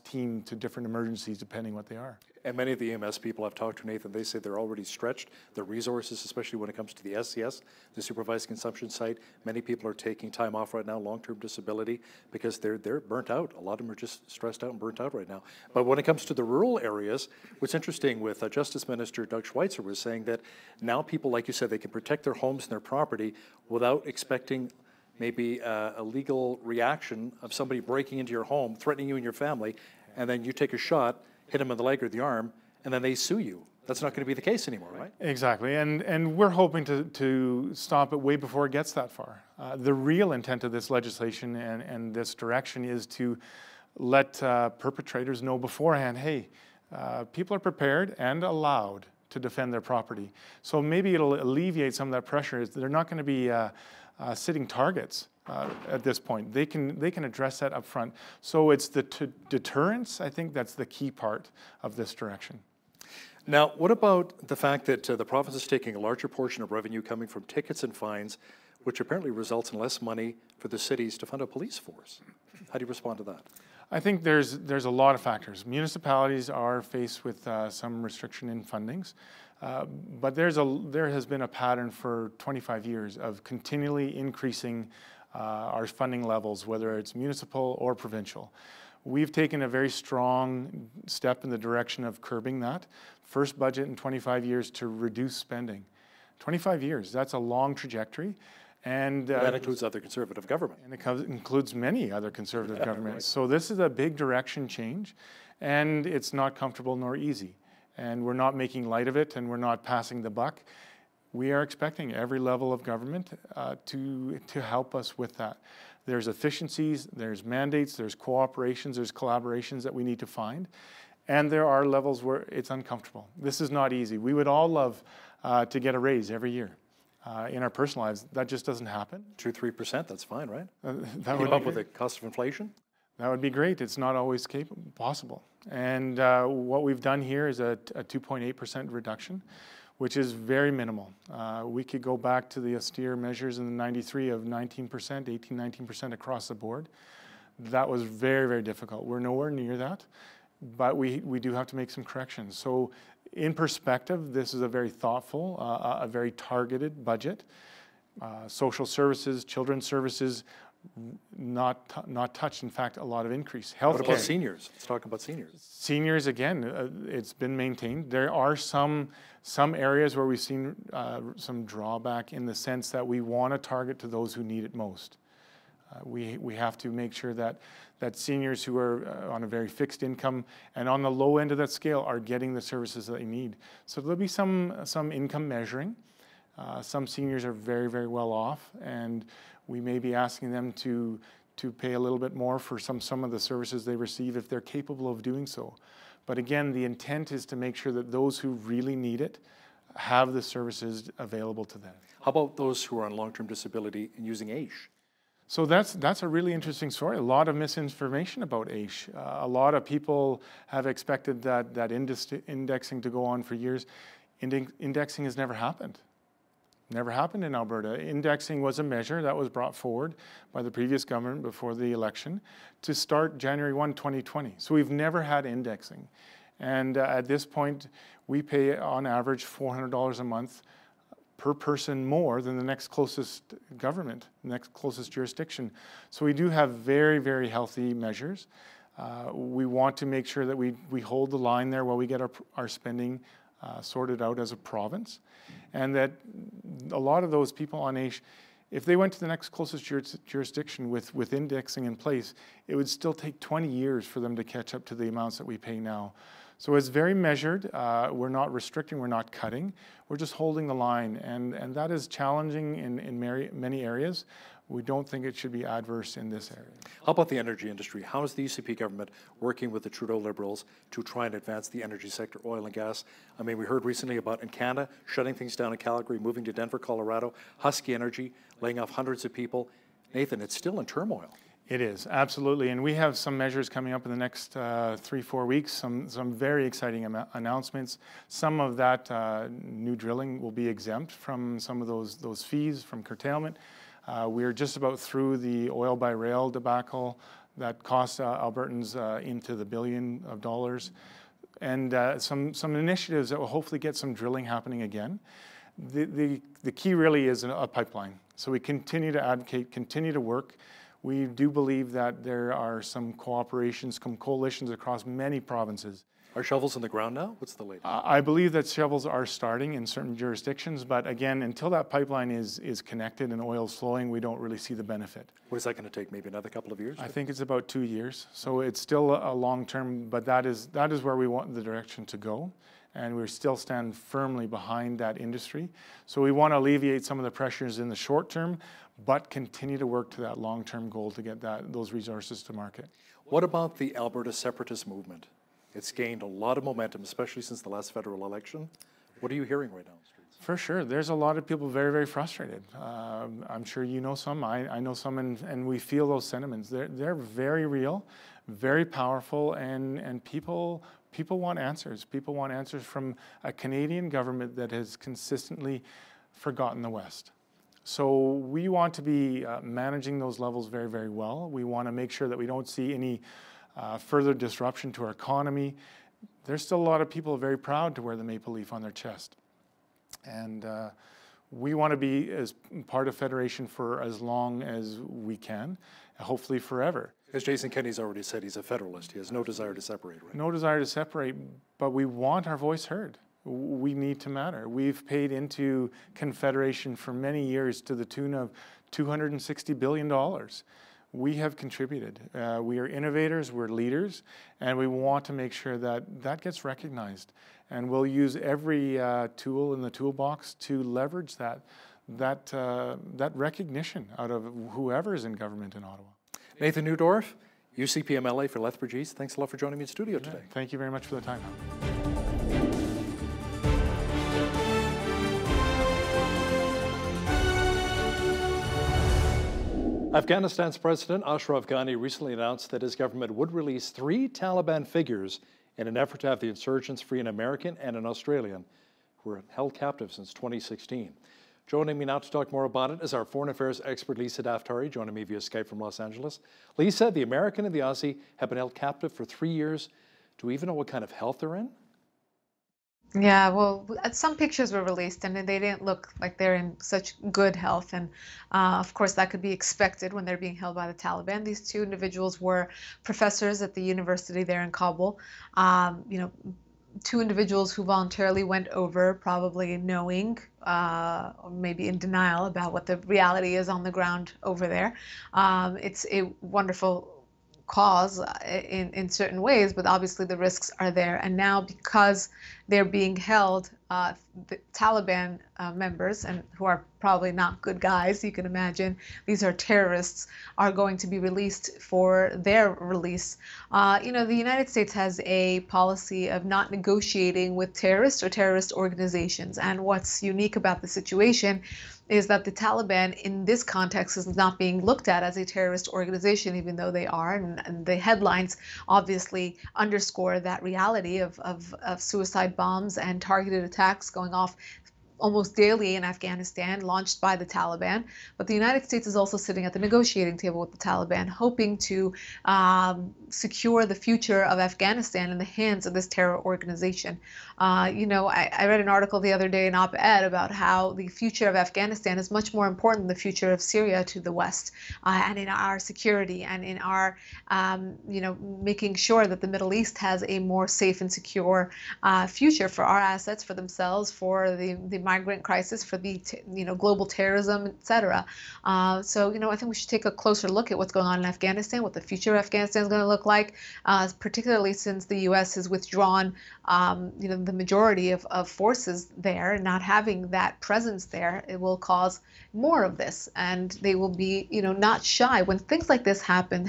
Speaker 19: team to different emergencies, depending what they are.
Speaker 18: And many of the EMS people I've talked to, Nathan, they say they're already stretched. Their resources, especially when it comes to the SCS, the supervised consumption site, many people are taking time off right now, long-term disability, because they're burnt out. A lot of them are just stressed out and burnt out right now. But when it comes to the rural areas, what's interesting with Justice Minister Doug Schweitzer was saying that now people, like you said, they can protect their homes and their property without expecting maybe a legal reaction of somebody breaking into your home, threatening you and your family, and then you take a shot, hit them in the leg or the arm, and then they sue you. That's not going to be the case anymore, right?
Speaker 19: Exactly, and we're hoping to stop it way before it gets that far. The real intent of this legislation and this direction is to let perpetrators know beforehand, hey, people are prepared and allowed to defend their property. So maybe it'll alleviate some of that pressure. They're not going to be sitting targets at this point. They can address that up front. So it's the deterrence, I think that's the key part of this direction.
Speaker 18: Now, what about the fact that the province is taking a larger portion of revenue coming from tickets and fines, which apparently results in less money for the cities to fund a police force? How do you respond to that?
Speaker 19: I think there's a lot of factors. Municipalities are faced with some restriction in fundings, but there has been a pattern for 25 years of continually increasing our funding levels, whether it's municipal or provincial. We've taken a very strong step in the direction of curbing that. First budget in 25 years to reduce spending. 25 years, that's a long trajectory. And
Speaker 18: that includes other conservative governments.
Speaker 19: And it includes many other conservative governments. Right. So this is a big direction change, and it's not comfortable nor easy. And we're not making light of it, and we're not passing the buck. We are expecting every level of government to help us with that. There's efficiencies, there's mandates, there's cooperations, there's collaborations that we need to find. And there are levels where it's uncomfortable. This is not easy. We would all love to get a raise every year. In our personal lives, that just doesn't happen.
Speaker 18: 2-3%, that's fine, right?
Speaker 19: That would
Speaker 18: keep up with the cost of inflation?
Speaker 19: That would be great. It's not always possible. And what we've done here is a 2.8% reduction, which is very minimal. We could go back to the austere measures in the 93 of 19%, 19% across the board. That was very, very difficult. We're nowhere near that, but we do have to make some corrections. So in perspective, this is a very thoughtful, a very targeted budget. Social services, children's services, not touched. In fact, a lot of increase. Healthcare.
Speaker 18: What about seniors? Let's talk about seniors.
Speaker 19: Seniors, again, it's been maintained. There are some areas where we've seen some drawback in the sense that we want to target to those who need it most. We have to make sure that seniors who are on a very fixed income and on the low end of that scale are getting the services that they need. So there'll be some income measuring. Some seniors are very, very well off, and we may be asking them to pay a little bit more for some of the services they receive if they're capable of doing so. But again, the intent is to make sure that those who really need it have the services available to them.
Speaker 18: How about those who are on long-term disability and using AISH?
Speaker 19: So that's a really interesting story. A lot of misinformation about AISH. A lot of people have expected that indexing to go on for years. Indexing has never happened. Never happened in Alberta. Indexing was a measure that was brought forward by the previous government before the election to start January 1, 2020. So we've never had indexing. And at this point, we pay on average $400 a month per person more than the next closest government, next closest jurisdiction. So we do have very, very healthy measures. We want to make sure that we hold the line there while we get our spending sorted out as a province. And that a lot of those people on AISH, if they went to the next closest jurisdiction with indexing in place, it would still take 20 years for them to catch up to the amounts that we pay now. So it's very measured. We're not restricting, we're not cutting. We're just holding the line, and that is challenging in many areas. We don't think it should be adverse in this area.
Speaker 18: How about the energy industry? How is the UCP government working with the Trudeau Liberals to try and advance the energy sector, oil and gas? I mean, we heard recently about in Canada, shutting things down in Calgary, moving to Denver, Colorado, Husky Energy, laying off hundreds of people. Nathan, it's still in turmoil.
Speaker 19: It is, absolutely. And we have some measures coming up in the next 3-4 weeks, some very exciting announcements. Some of that new drilling will be exempt from some of those fees from curtailment. We're just about through the oil by rail debacle that cost Albertans into the billion of dollars. And some initiatives that will hopefully get some drilling happening again. The key really is a pipeline. So we continue to advocate, continue to work. We do believe that there are some cooperations, some coalitions across many provinces.
Speaker 18: Are shovels in the ground now? What's the latest?
Speaker 19: I believe that shovels are starting in certain jurisdictions, but again, until that pipeline is connected and oil's flowing, we don't really see the benefit.
Speaker 18: What is that going to take, maybe another couple of years?
Speaker 19: I think it's about 2 years. So it's still a long term, but that is where we want the direction to go. And we still stand firmly behind that industry. So we want to alleviate some of the pressures in the short term, but continue to work to that long-term goal to get those resources to market.
Speaker 18: What about the Alberta separatist movement? It's gained a lot of momentum, especially since the last federal election. What are you hearing right now in the streets?
Speaker 19: For sure. There's a lot of people very, very frustrated. I'm sure you know some. I know some, and we feel those sentiments. They're very real, very powerful, and people want answers. People want answers from a Canadian government that has consistently forgotten the West. So we want to be managing those levels very, very well. We want to make sure that we don't see any further disruption to our economy. There's still a lot of people very proud to wear the maple leaf on their chest. And we want to be as part of Federation for as long as we can, hopefully forever.
Speaker 18: As Jason Kenney's already said, he's a federalist. He has no desire to separate, right?
Speaker 19: No desire to separate, but we want our voice heard. We need to matter. We've paid into Confederation for many years to the tune of $260 billion. We have contributed. We are innovators, we're leaders, and we want to make sure that that gets recognized. And we'll use every tool in the toolbox to leverage that recognition out of whoever is in government in Ottawa.
Speaker 18: Nathan Newdorf, UCP MLA for Lethbridge East. Thanks a lot for joining me in studio today.
Speaker 19: Thank you very much for the time.
Speaker 18: Afghanistan's President Ashraf Ghani recently announced that his government would release 3 Taliban figures in an effort to have the insurgents free an American and an Australian who were held captive since 2016. Joining me now to talk more about it is our foreign affairs expert, Lisa Daftari, joining me via Skype from Los Angeles. Lisa, the American and the Aussie have been held captive for 3 years. Do we even know what kind of health they're in?
Speaker 20: Yeah, well, some pictures were released and they didn't look like they're in such good health. And of course, that could be expected when they're being held by the Taliban. These 2 individuals were professors at the university there in Kabul. 2 individuals who voluntarily went over, probably knowing, or maybe in denial about what the reality is on the ground over there. It's a wonderful cause in certain ways, but obviously the risks are there. And now because they're being held, the Taliban members, and who are probably not good guys, you can imagine, these are terrorists, are going to be released for their release. The United States has a policy of not negotiating with terrorists or terrorist organizations. And what's unique about the situation is that the Taliban in this context is not being looked at as a terrorist organization, even though they are. And the headlines obviously underscore that reality of suicide bombs and targeted attacks going off almost daily in Afghanistan, launched by the Taliban. But the United States is also sitting at the negotiating table with the Taliban, hoping to secure the future of Afghanistan in the hands of this terror organization. I read an article the other day, an op-ed, about how the future of Afghanistan is much more important than the future of Syria to the West, and in our security and in our, making sure that the Middle East has a more safe and secure future for our assets, for themselves, for the migrant crisis, for the global terrorism, etc. I think we should take a closer look at what's going on in Afghanistan, what the future of Afghanistan is going to look like, particularly since the U.S. has withdrawn, the majority of forces there, and not having that presence there, it will cause more of this, and they will be, not shy when things like this happen.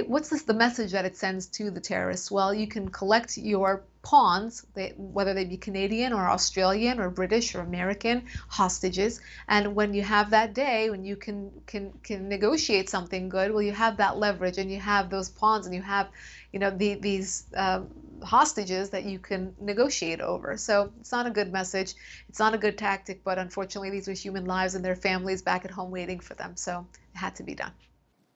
Speaker 20: What's the message that it sends to the terrorists? Well, you can collect your pawns, whether they be Canadian or Australian or British or American hostages. And when you have that day when you can negotiate something good, well, you have that leverage and you have those pawns and you have, you know, these hostages that you can negotiate over. So it's not a good message. It's not a good tactic, but unfortunately these are human lives and their families back at home waiting for them. So it had to be done.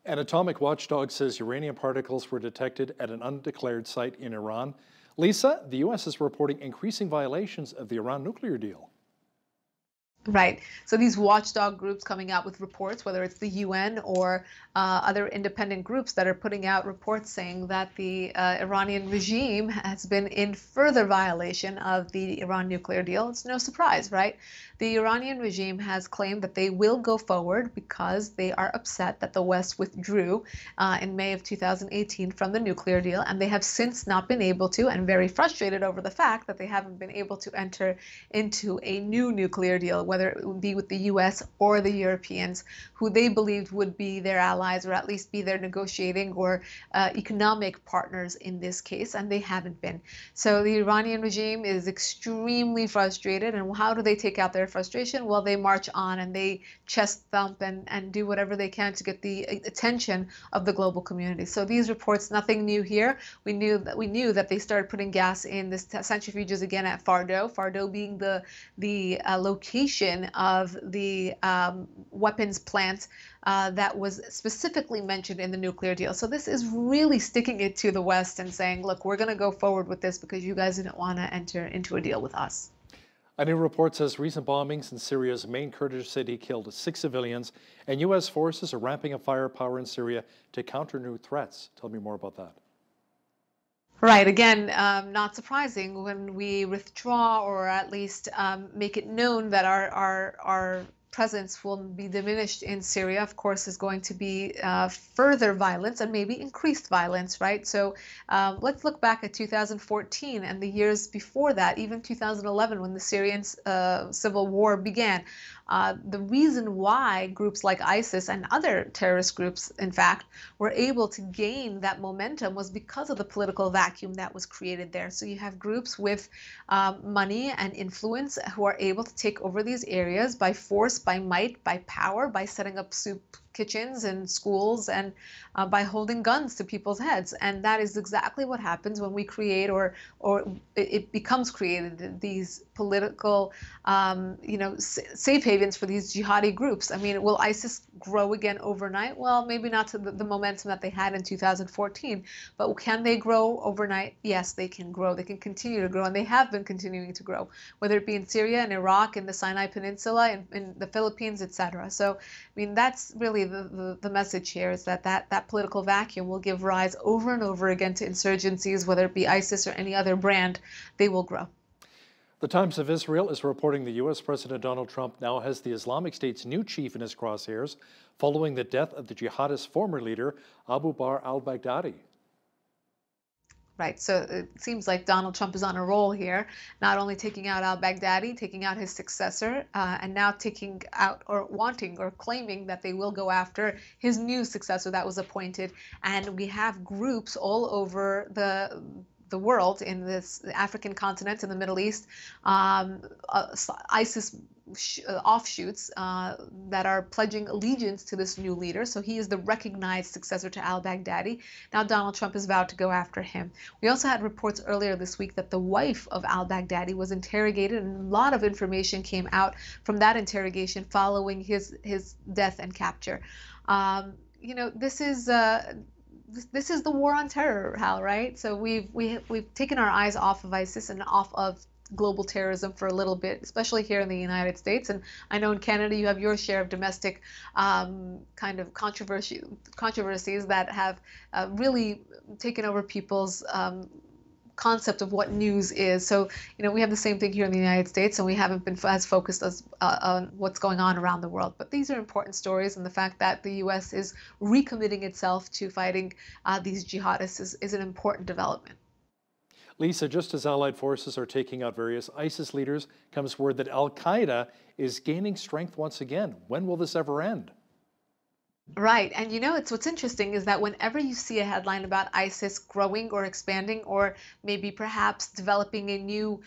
Speaker 18: An atomic watchdog says uranium particles were detected at an undeclared site in Iran. Lisa, the U.S. is reporting increasing violations of the Iran nuclear deal.
Speaker 20: Right. So these watchdog groups coming out with reports, whether it's the UN or other independent groups that are putting out reports saying that the Iranian regime has been in further violation of the Iran nuclear deal. It's no surprise, right? The Iranian regime has claimed that they will go forward because they are upset that the West withdrew in May of 2018 from the nuclear deal, and they have since not been able to, and very frustrated over the fact that they haven't been able to enter into a new nuclear deal, whether it would be with the US or the Europeans, who they believed would be their allies or at least be their negotiating or economic partners in this case, and they haven't been. So the Iranian regime is extremely frustrated, and how do they take out their frustration? Well, they march on and they chest thump and do whatever they can to get the attention of the global community. So these reports, nothing new here. We knew that they started putting gas in the centrifuges again at Fardo. Fardo being the location of the weapons plant that was specifically mentioned in the nuclear deal. So this is really sticking it to the West and saying, look, we're going to go forward with this because you guys didn't want to enter into a deal with us.
Speaker 18: A new report says recent bombings in Syria's main Kurdish city killed 6 civilians, and U.S. forces are ramping up firepower in Syria to counter new threats. Tell me more about that.
Speaker 20: Right. Again, not surprising when we withdraw or at least make it known that our presence will be diminished in Syria. Of course, is going to be further violence and maybe increased violence, right? So let's look back at 2014 and the years before that, even 2011 when the Syrian civil war began. The reason why groups like ISIS and other terrorist groups, in fact, were able to gain that momentum was because of the political vacuum that was created there. So you have groups with money and influence who are able to take over these areas by force, by might, by power, by setting up soup kitchens and schools and by holding guns to people's heads. And that is exactly what happens when we create or it becomes created, these political safe havens for these jihadi groups. I mean, will ISIS grow again overnight? Well, maybe not to the momentum that they had in 2014, but can they grow overnight? Yes, they can grow. They can continue to grow, and they have been continuing to grow, whether it be in Syria, in Iraq, in the Sinai Peninsula, in the Philippines, etc. So, I mean, that's really the message here, is that political vacuum will give rise over and over again to insurgencies, whether it be ISIS or any other brand. They will grow.
Speaker 18: The Times of Israel is reporting the U.S. President Donald Trump now has the Islamic State's new chief in his crosshairs following the death of the jihadist's former leader, Abu Bakr al-Baghdadi.
Speaker 20: Right, so it seems like Donald Trump is on a roll here, not only taking out al-Baghdadi, taking out his successor, and now taking out or wanting or claiming that they will go after his new successor that was appointed. And we have groups all over the world, in this African continent, in the Middle East, ISIS offshoots that are pledging allegiance to this new leader. So he is the recognized successor to al-Baghdadi. Now Donald Trump has vowed to go after him. We also had reports earlier this week that the wife of al-Baghdadi was interrogated, and a lot of information came out from that interrogation following his death and capture. This is the war on terror, Hal, right? So we've taken our eyes off of ISIS and off of global terrorism for a little bit, especially here in the United States. And I know in Canada you have your share of domestic kind of controversies that have really taken over people's concept of what news is. So, we have the same thing here in the United States, and we haven't been as focused as on what's going on around the world. But these are important stories, and the fact that the U.S. is recommitting itself to fighting these jihadists is an important development.
Speaker 18: Lisa, just as Allied forces are taking out various ISIS leaders, comes word that al-Qaeda is gaining strength once again. When will this ever end?
Speaker 20: Right. And you know, it's what's interesting is that whenever you see a headline about ISIS growing or expanding, or maybe perhaps developing a new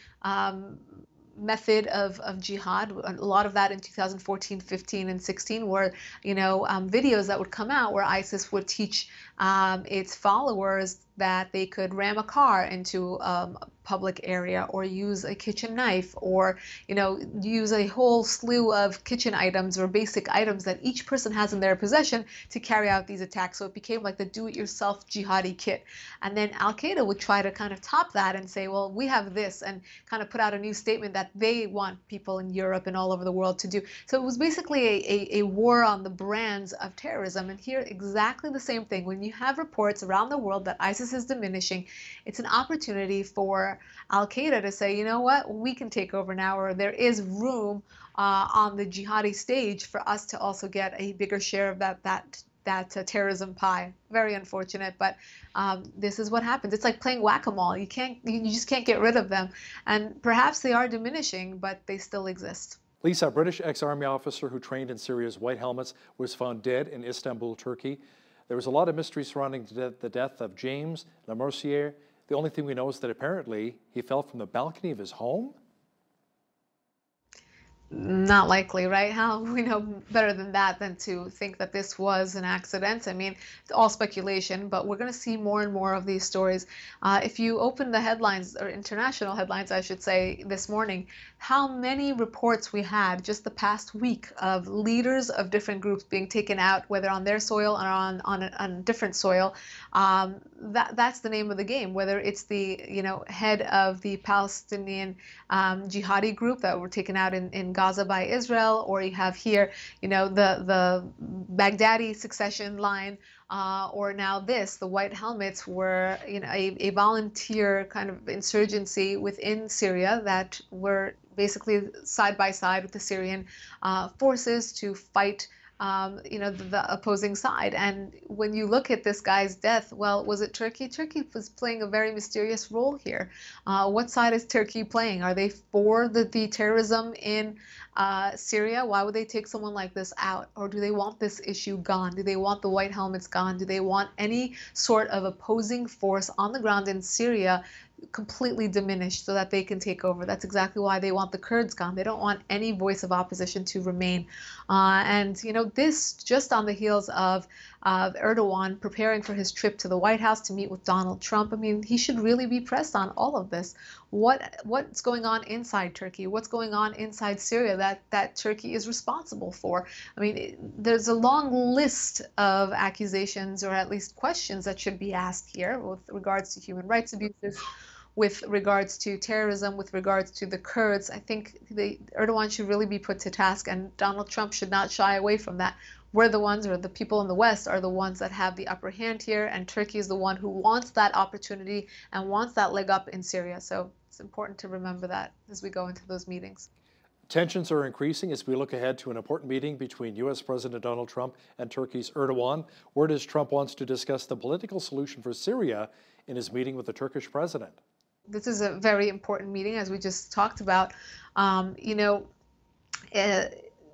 Speaker 20: method of jihad, a lot of that in 2014, 15, and 16 were, videos that would come out where ISIS would teach its followers that they could ram a car into a public area, or use a kitchen knife, or use a whole slew of kitchen items or basic items that each person has in their possession to carry out these attacks. So it became like the do-it-yourself jihadi kit. And then Al-Qaeda would try to kind of top that and say, well, we have this, and kind of put out a new statement that they want people in Europe and all over the world to do. So it was basically a war on the brands of terrorism. And here, exactly the same thing. When you have reports around the world that ISIS is diminishing, it's an opportunity for Al-Qaeda to say, you know what, we can take over now, or there is room on the jihadi stage for us to also get a bigger share of that terrorism pie. Very unfortunate, but this is what happens. It's like playing whack-a-mole. You just can't get rid of them, and perhaps they are diminishing, but they still exist.
Speaker 18: Lisa, a British ex-army officer who trained in Syria's White Helmets was found dead in Istanbul, Turkey. There was a lot of mystery surrounding the death of James Lemercier. The only thing we know is that apparently he fell from the balcony of his home.
Speaker 20: Not likely, right? How we know better than that than to think that this was an accident. I mean, it's all speculation, but we're going to see more and more of these stories. If you open the headlines, or international headlines, I should say, this morning, how many reports we had just the past week of leaders of different groups being taken out, whether on their soil or on different soil. That's the name of the game. Whether it's the head of the Palestinian jihadi group that were taken out in Gaza by Israel, or you have here, the Baghdadi succession line, or now the White Helmets were, a volunteer kind of insurgency within Syria that were basically side by side with the Syrian forces to fight the opposing side. And when you look at this guy's death, well, was it Turkey? Turkey was playing a very mysterious role here. What side is Turkey playing? Are they for the terrorism in Syria? Why would they take someone like this out? Or do they want this issue gone? Do they want the White Helmets gone? Do they want any sort of opposing force on the ground in Syria completely diminished so that they can take over? That's exactly why they want the Kurds gone. They don't want any voice of opposition to remain. And this just on the heels of Erdogan preparing for his trip to the White House to meet with Donald Trump. I mean, he should really be pressed on all of this. What's going on inside Turkey? What's going on inside Syria that Turkey is responsible for? I mean, there's a long list of accusations, or at least questions, that should be asked here with regards to human rights abuses, with regards to terrorism, with regards to the Kurds. I think Erdogan should really be put to task, and Donald Trump should not shy away from that. We're the ones, or the people in the West are the ones that have the upper hand here, and Turkey is the one who wants that opportunity and wants that leg up in Syria. So it's important to remember that as we go into those meetings.
Speaker 18: Tensions are increasing as we look ahead to an important meeting between U.S. President Donald Trump and Turkey's Erdogan. Word is Trump wants to discuss the political solution for Syria in his meeting with the Turkish president.
Speaker 20: This is a very important meeting, as we just talked about.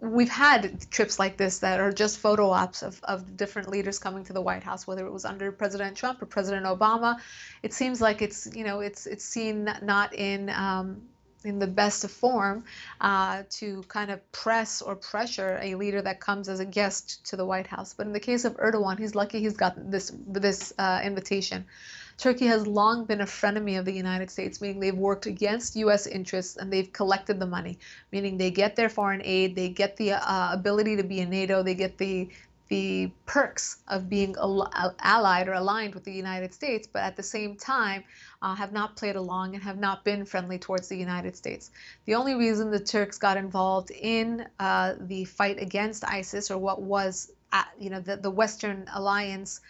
Speaker 20: We've had trips like this that are just photo ops of different leaders coming to the White House, whether it was under President Trump or President Obama. It seems like it's seen not in the best of form to kind of press or pressure a leader that comes as a guest to the White House. But in the case of Erdogan, he's lucky he's got this invitation. Turkey has long been a frenemy of the United States, meaning they've worked against U.S. interests and they've collected the money, meaning they get their foreign aid, they get the ability to be in NATO, they get the perks of being allied or aligned with the United States, but at the same time have not played along and have not been friendly towards the United States. The only reason the Turks got involved in the fight against ISIS, or what was the Western alliance,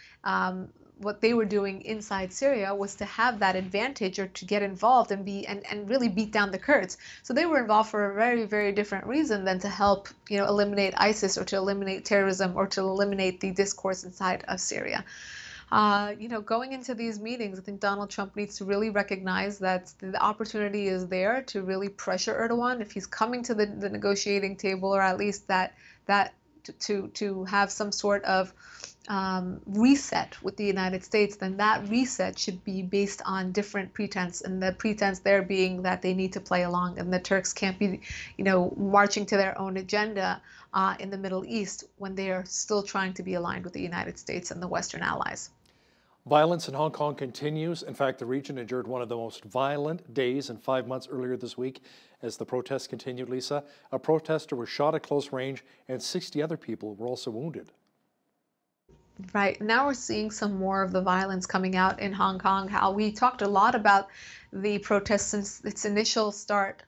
Speaker 20: what they were doing inside Syria, was to have that advantage, or to get involved and really beat down the Kurds. So they were involved for a very, very different reason than to help eliminate ISIS, or to eliminate terrorism, or to eliminate the discourse inside of Syria. Going into these meetings, I think Donald Trump needs to really recognize that the opportunity is there to really pressure Erdogan if he's coming to the negotiating table, or at least that to have some sort of reset with the United States, then that reset should be based on different pretense, and the pretense there being that they need to play along, and the Turks can't be, marching to their own agenda in the Middle East when they are still trying to be aligned with the United States and the Western allies.
Speaker 18: Violence in Hong Kong continues. In fact, the region endured one of the most violent days in 5 months earlier this week as the protests continued, Lisa. A protester was shot at close range and 60 other people were also wounded.
Speaker 20: Right. Now we're seeing some more of the violence coming out in Hong Kong. How we talked a lot about the protests since its initial start,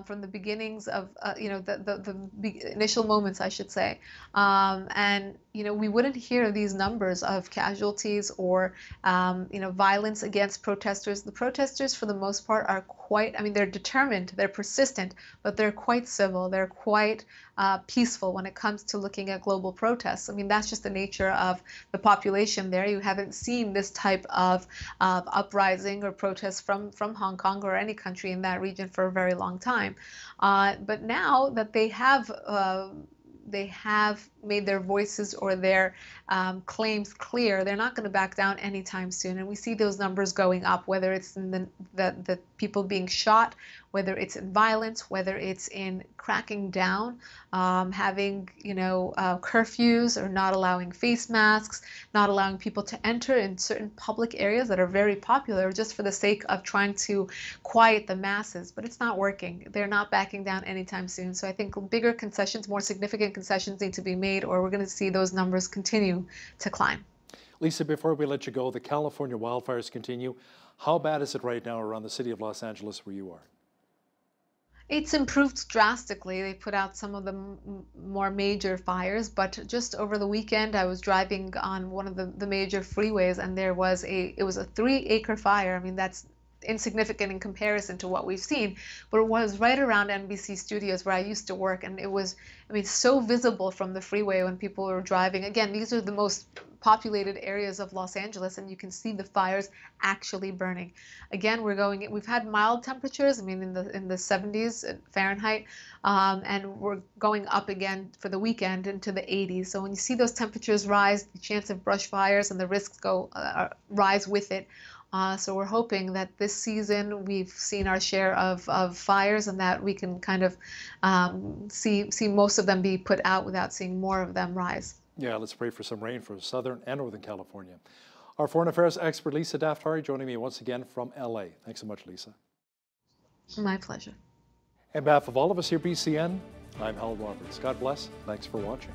Speaker 20: from the beginnings of, the initial moments, I should say. And, we wouldn't hear these numbers of casualties or, violence against protesters. The protesters, for the most part, are they're determined, they're persistent, but they're quite civil. They're quite peaceful when it comes to looking at global protests. I mean, that's just the nature of the population there. You haven't seen this type of uprising or protest from Hong Kong or any country in that region for a very long time. But now that they have made their voices or their claims clear, they're not going to back down anytime soon. And we see those numbers going up, whether it's in the people being shot, whether it's in violence, whether it's in cracking down, having, curfews or not allowing face masks, not allowing people to enter in certain public areas that are very popular just for the sake of trying to quiet the masses. But it's not working. They're not backing down anytime soon. So I think bigger concessions, more significant concessions need to be made, or we're going to see those numbers continue to climb.
Speaker 18: Lisa, before we let you go, the California wildfires continue. How bad is it right now around the city of Los Angeles where you are?
Speaker 20: It's improved drastically. They put out some of the more major fires, but just over the weekend I was driving on one of the major freeways, and it was a 3-acre fire. I mean, that's insignificant in comparison to what we've seen, but it was right around NBC Studios where I used to work, and it was, so visible from the freeway when people were driving. Again, these are the most populated areas of Los Angeles, and you can see the fires actually burning. Again, we've had mild temperatures, in the 70s Fahrenheit, and we're going up again for the weekend into the 80s. So when you see those temperatures rise, the chance of brush fires and the risks rise with it. So we're hoping that this season we've seen our share of fires, and that we can kind of see most of them be put out without seeing more of them rise.
Speaker 18: Yeah, let's pray for some rain for Southern and Northern California. Our foreign affairs expert, Lisa Daftari, joining me once again from LA. Thanks so much, Lisa.
Speaker 20: My pleasure.
Speaker 18: On behalf of all of us here at BCN, I'm Hal Roberts. God bless. Thanks for watching.